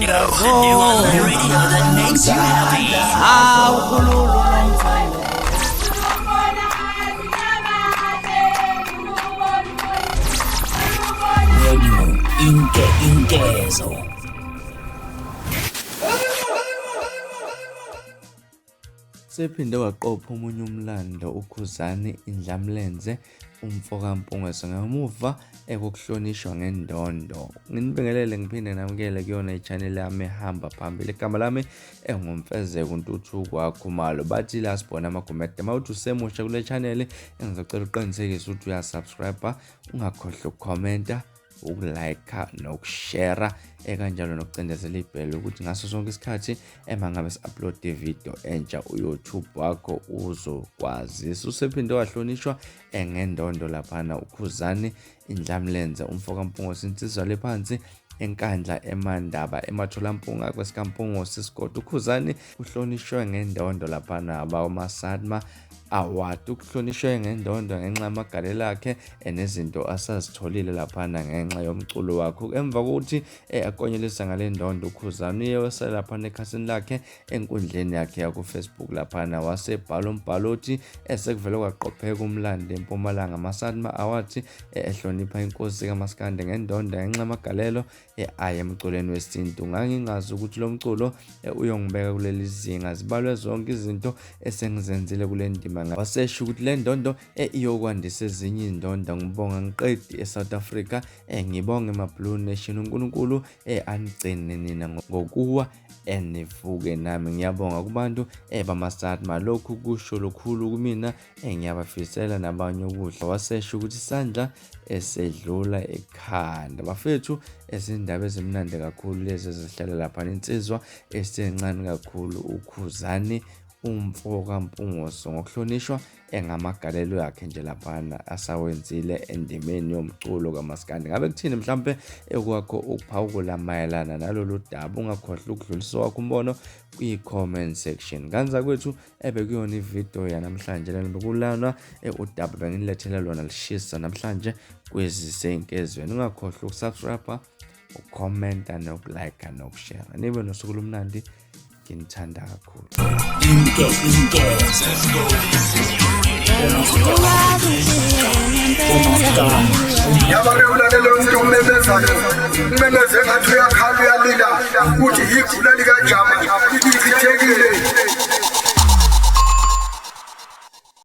radio. You are the radio that makes you happy. Inkezo. Sephinde waqopha omunye umlando uKhuzani Indlamlenze umfokaMpungose ngamuva ekokuhlonishwa ngendondo. Nginibingelele ngiphinde namukele kuyona ichannel yami ehamba phambili. Igama lami engumfezeko uNtuthuko Akhumalo. Bathi la sibona amagumede mawuthi usemusha kule channel engizocela uqinisekise ukuthi uyasubscribe, ungakhohlwa ukukhomenta, ukulike nokushare kanjalo nokucindezela ibhell ukuthi ngaso sonke isikhathi emangabe si-upload video entsha uYouTube wakho uzokwazisa. Usephinde wahlonishwa ngendondo laphana uKhuzani Indlamlenze umfokaMpungose insizwa lephansi enkandla eMandaba ematholaMpunga kwesikaMpungose isigodi. uKhuzani uhlonishwe ngendondo laphana abawaMasadma Award. Ukuhlonishwe ngendondo ngenxa yamagalelo akhe nezinto asazitholile laphana ngenxa yomculo wakhe. Emva kokuthi akonyelisa ngale ndondo uKhuzani uye wasala laphana ekhasini lakhe enkundleni yakhe yaku Facebook laphana wasebhala umbhalo othi esekuvele kwaqopheka umlando eMpumalanga amasadma Award ehlonipha inkosi kaMaskandi ngendondo ngenxa yamagalelo aye emculweni wesintu. Ngangingazi ukuthi lo mculo uyongibeka kuleli zinga, zibalwe zonke izinto esengizenzile kule ndima. Wasesho ukuthi le ndondo iyokwandisa ezinye indondo. Ngibonga ngiqedi eSouth Africa, ngibonge eMaBlue Nation. uNkulunkulu anigcine nina ngokuwa enivuke nami. Ngiyabonga kubantu bamasadma, lokhu kusho lokhulu kumina, ngiyabafisela nabanye ukudla. Wasesho ukuthi isandla esedlula ekhanda. Bafethu ezindaba ezimnandi kakhulu lezi ezihlala lapha, insizwa esencane kakhulu uKhuzani umfokaMpungose ngokuhlonishwa engamagalelo yakhe nje laphana asawenzile endimeni yomculo kaMaskandi. Ngabe kuthini mhlambe ekwakho ukuphawula mayelana nalolu daba? Ungakhohlwa ukudlulisa wakho umbono kwi-comment section. Kanza kwethu bekuyona ivideo yanamhlanje lana bekulana udaba benginilethela lona lishisa namhlanje kwezisenkezweni. Ungakhohlwa ukusubscribe, ucomment nokulike nokushare. Nibe nosuku lumnandi. Ngithanda kakhulu. Yabarewulalelo umuntu umemezayo umemeze ngathi uyakhala uyalila ukuthi igula likajama lichithekile